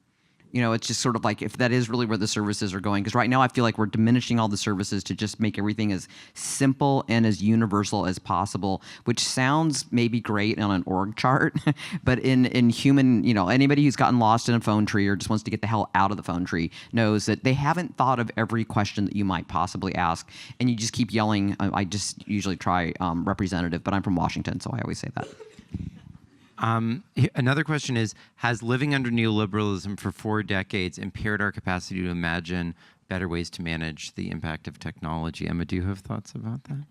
It's just sort of like, if that is really where the services are going, because right now I feel like we're diminishing all the services to just make everything as simple and as universal as possible, which sounds maybe great on an org chart, but in human, anybody who's gotten lost in a phone tree or just wants to get the hell out of the phone tree knows that they haven't thought of every question that you might possibly ask, and you just keep yelling. I just usually try representative, but I'm from Washington, so I always say that. Another question is, has living under neoliberalism for 4 decades impaired our capacity to imagine better ways to manage the impact of technology? Emma, do you have thoughts about that?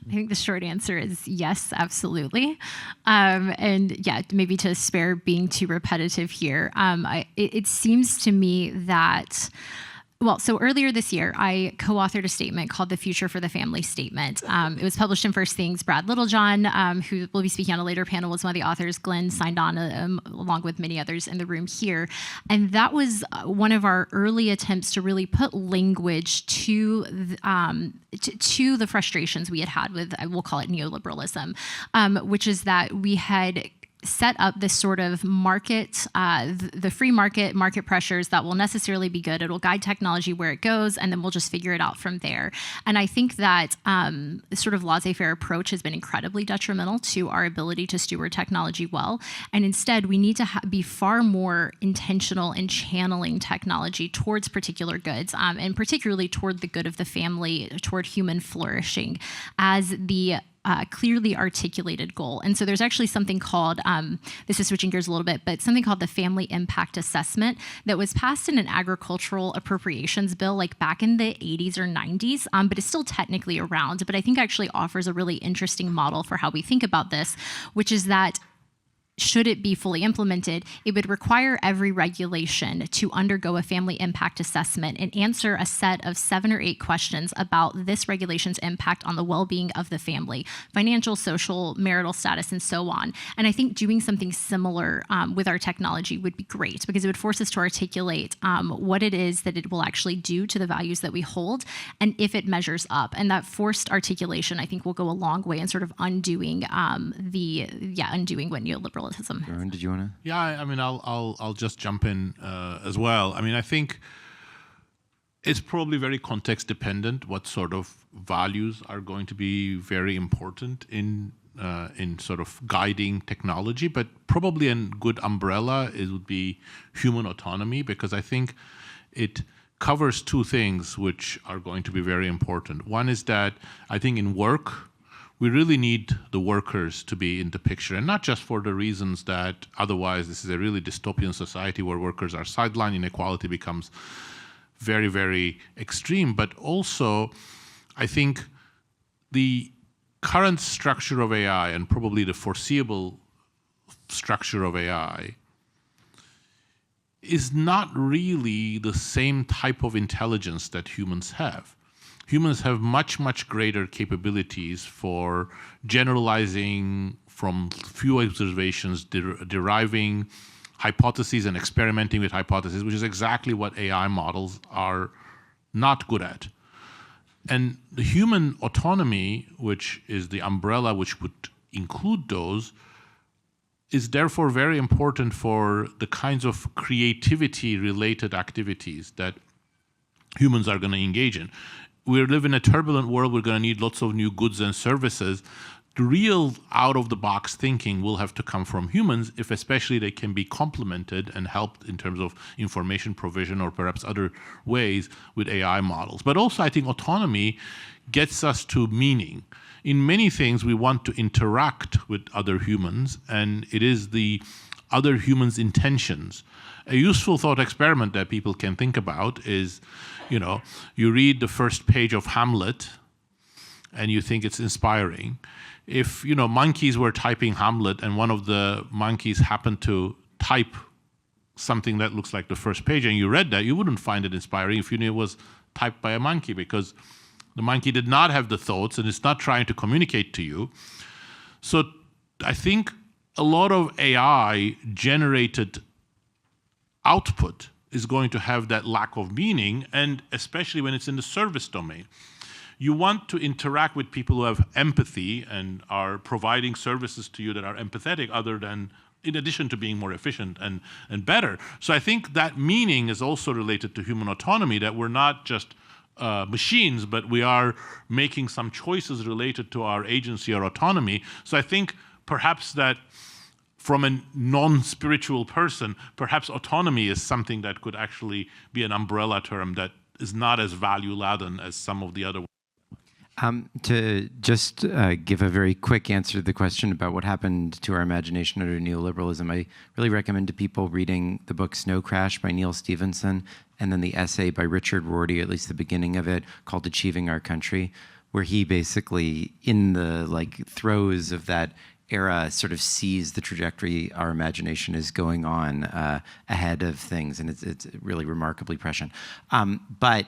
I think the short answer is yes, absolutely. And yeah, maybe to spare being too repetitive here, it seems to me that so earlier this year, I co-authored a statement called The Future for the Family Statement. It was published in First Things. Brad Littlejohn, who will be speaking on a later panel, was one of the authors. Glenn signed on along with many others in the room here. And that was one of our early attempts to really put language to the frustrations we had with, we'll call it neoliberalism, which is that we had set up this sort of market, the free market pressures that will necessarily be good. It'll guide technology where it goes, and then we'll just figure it out from there. And I think that this sort of laissez-faire approach has been incredibly detrimental to our ability to steward technology well. And instead, we need to be far more intentional in channeling technology towards particular goods, and particularly toward the good of the family, toward human flourishing as the clearly articulated goal. And so there's actually something called, this is switching gears a little bit, but something called the Family Impact Assessment that was passed in an agricultural appropriations bill like back in the 80s or 90s, but it's still technically around, but I think actually offers a really interesting model for how we think about this, which is that should it be fully implemented, it would require every regulation to undergo a family impact assessment and answer a set of 7 or 8 questions about this regulation's impact on the well-being of the family, financial, social, marital status, and so on. And I think doing something similar with our technology would be great, because it would force us to articulate what it is that it will actually do to the values that we hold, and if it measures up. And that forced articulation, I think, will go a long way in sort of undoing undoing what neoliberalism has. Aaron, did you want to? Yeah, I mean, I'll just jump in as well. I mean, I think it's probably very context dependent what sort of values are going to be very important in sort of guiding technology, but probably a good umbrella would be human autonomy, because I think it covers 2 things which are going to be very important. One is that I think in work, we really need the workers to be in the picture, and not just for the reasons that otherwise this is a really dystopian society where workers are sidelined, inequality becomes very, very extreme, but also I think the current structure of AI and probably the foreseeable structure of AI is not really the same type of intelligence that humans have. Humans have much, much greater capabilities for generalizing from few observations, deriving hypotheses and experimenting with hypotheses, which is exactly what AI models are not good at. And the human autonomy, which is the umbrella which would include those, is therefore very important for the kinds of creativity-related activities that humans are going to engage in. We live in a turbulent world. We're going to need lots of new goods and services. The real out-of-the-box thinking will have to come from humans, if especially they can be complemented and helped in terms of information provision or perhaps other ways with AI models. But also, I think autonomy gets us to meaning. In many things, we want to interact with other humans, and it is the other humans' intentions. A useful thought experiment that people can think about is, you read the first page of Hamlet, and you think it's inspiring. If monkeys were typing Hamlet and one of the monkeys happened to type something that looks like the first page and you read that, you wouldn't find it inspiring if you knew it was typed by a monkey, because the monkey did not have the thoughts and it's not trying to communicate to you. So I think a lot of AI generated output is going to have that lack of meaning, and especially when it's in the service domain. You want to interact with people who have empathy and are providing services to you that are empathetic, in addition to being more efficient and better. So I think that meaning is also related to human autonomy, that we're not just machines, but we are making some choices related to our agency or autonomy. So I think perhaps that from a non-spiritual person, perhaps autonomy is something that could actually be an umbrella term that is not as value-laden as some of the other. To just give a very quick answer to the question about what happened to our imagination under neoliberalism, I really recommend to people reading the book Snow Crash by Neil Stephenson, and then the essay by Richard Rorty, at least the beginning of it, called Achieving Our Country, where he basically, in the throes of that era, sort of sees the trajectory our imagination is going on ahead of things, and it's really remarkably prescient. But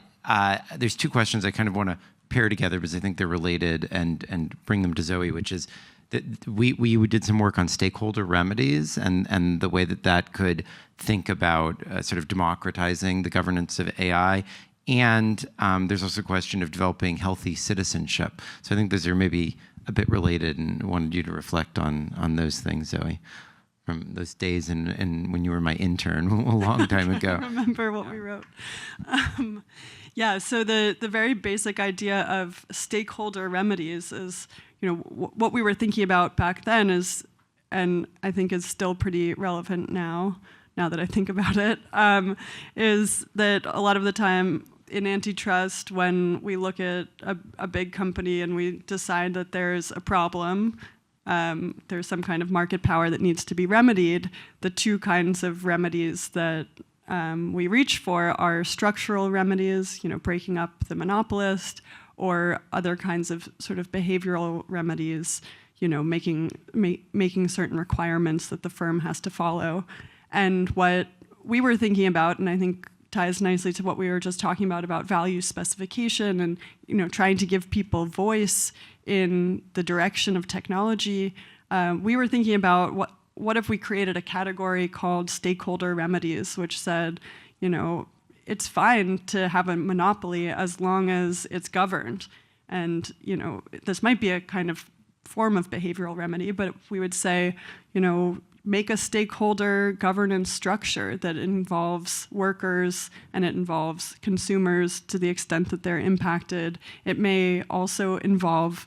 there's 2 questions I kind of want to pair together because I think they're related and bring them to Zoe, which is that we did some work on stakeholder remedies and the way that could think about sort of democratizing the governance of AI. And there's also a question of developing healthy citizenship. So I think those are maybe a bit related, and wanted you to reflect on those things, Zoe, from those days and when you were my intern a long time ago. I remember what we wrote. Yeah, so the very basic idea of stakeholder remedies is, what we were thinking about back then is, and I think is still pretty relevant now that I think about it, is that a lot of the time in antitrust, when we look at a big company and we decide that there's a problem, there's some kind of market power that needs to be remedied, the 2 kinds of remedies that we reach for are structural remedies, breaking up the monopolist, or other kinds of sort of behavioral remedies, making certain requirements that the firm has to follow. And what we were thinking about, and I think ties nicely to what we were just talking about value specification and trying to give people voice in the direction of technology. We were thinking about what if we created a category called stakeholder remedies, which said, it's fine to have a monopoly as long as it's governed. And this might be a kind of form of behavioral remedy, but we would say, make a stakeholder governance structure that involves workers and it involves consumers to the extent that they're impacted. It may also involve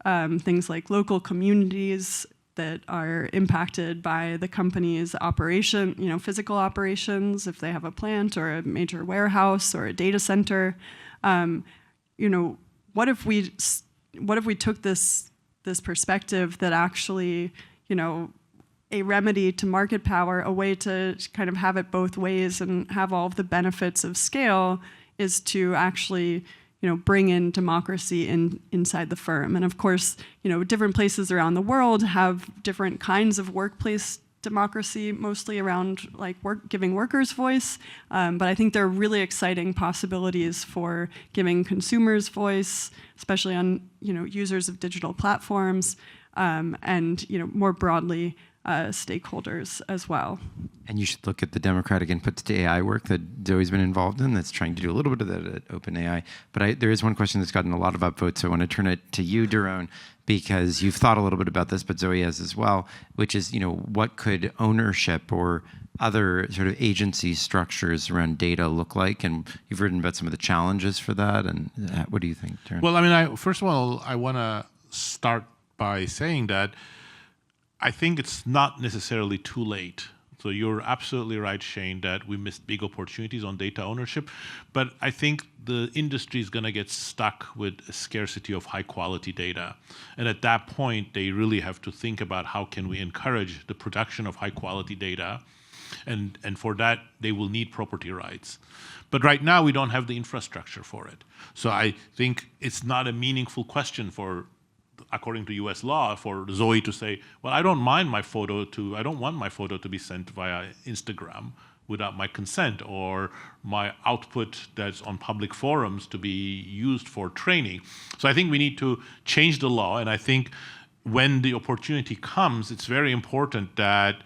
things like local communities that are impacted by the company's operation, physical operations, if they have a plant or a major warehouse or a data center. What if we took this perspective that actually, a remedy to market power, a way to kind of have it both ways and have all of the benefits of scale is to actually, bring in democracy inside the firm. And of course, different places around the world have different kinds of workplace democracy, mostly around like giving workers voice. But I think there are really exciting possibilities for giving consumers voice, especially on users of digital platforms, and more broadly, stakeholders as well. And you should look at the democratic inputs to AI work that Zoe's been involved in that's trying to do a little bit of that at OpenAI. But there is one question that's gotten a lot of upvotes, so I want to turn it to you, Doron, because you've thought a little bit about this, but Zoe has as well, which is, what could ownership or other sort of agency structures around data look like? And you've written about some of the challenges for that. And what do you think, Doron? Well, first of all, I want to start by saying that I think it's not necessarily too late. So you're absolutely right, Shane, that we missed big opportunities on data ownership. But I think the industry is going to get stuck with a scarcity of high quality data. And at that point, they really have to think about how can we encourage the production of high quality data. And for that, they will need property rights. But right now, we don't have the infrastructure for it. So I think it's not a meaningful question according to US law, for Zoe to say, well, I don't want my photo to be sent via Instagram without my consent, or my output that's on public forums to be used for training. So I think we need to change the law, and I think when the opportunity comes, it's very important that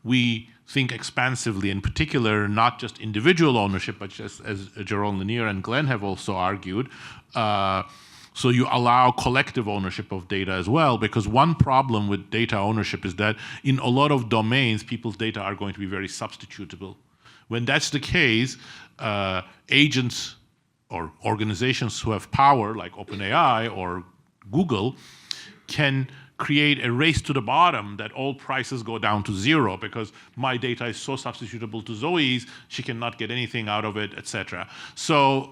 we think expansively, in particular, not just individual ownership, but just as Jaron Lanier and Glenn have also argued, so you allow collective ownership of data as well, because one problem with data ownership is that in a lot of domains, people's data are going to be very substitutable. When that's the case, agents or organizations who have power, like OpenAI or Google, can create a race to the bottom that all prices go down to zero because my data is so substitutable to Zoe's, she cannot get anything out of it, etc. So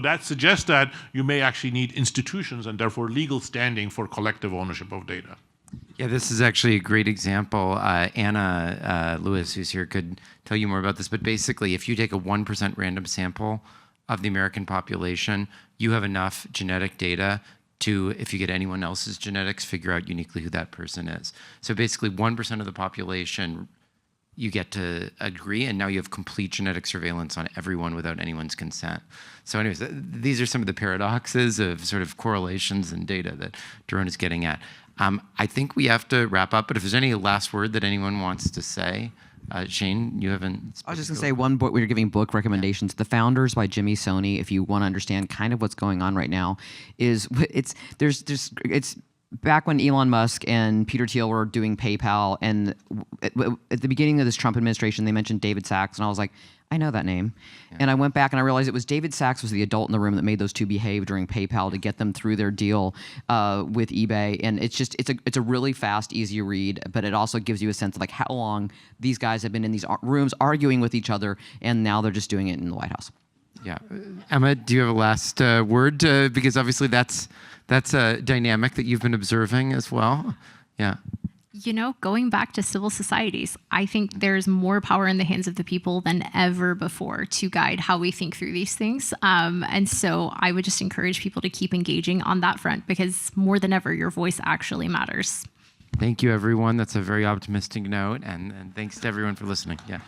that suggests that you may actually need institutions and therefore legal standing for collective ownership of data. Yeah, this is actually a great example. Anna Lewis, who's here, could tell you more about this. But basically, if you take a 1% random sample of the American population, you have enough genetic data to, if you get anyone else's genetics, figure out uniquely who that person is. So basically 1% of the population, you get to agree, and now you have complete genetic surveillance on everyone without anyone's consent. So anyways, these are some of the paradoxes of sort of correlations in data that Doron is getting at. I think we have to wrap up, but if there's any last word that anyone wants to say, Shane, you haven't. I was just going to say one book, we're giving book recommendations. Yeah. The Founders by Jimmy Soni, if you want to understand kind of what's going on right now, it's back when Elon Musk and Peter Thiel were doing PayPal, and at the beginning of this Trump administration, they mentioned David Sacks, and I was like, I know that name. Yeah. And I went back and I realized it was David Sacks was the adult in the room that made those two behave during PayPal to get them through their deal with eBay. And it's a really fast, easy read, but it also gives you a sense of like how long these guys have been in these rooms arguing with each other, and now they're just doing it in the White House. Yeah. Emma, do you have a last word? Because obviously that's a dynamic that you've been observing as well. Yeah. Going back to civil societies, I think there's more power in the hands of the people than ever before to guide how we think through these things. And so I would just encourage people to keep engaging on that front, because more than ever, your voice actually matters. Thank you, everyone. That's a very optimistic note, and thanks to everyone for listening. Yeah.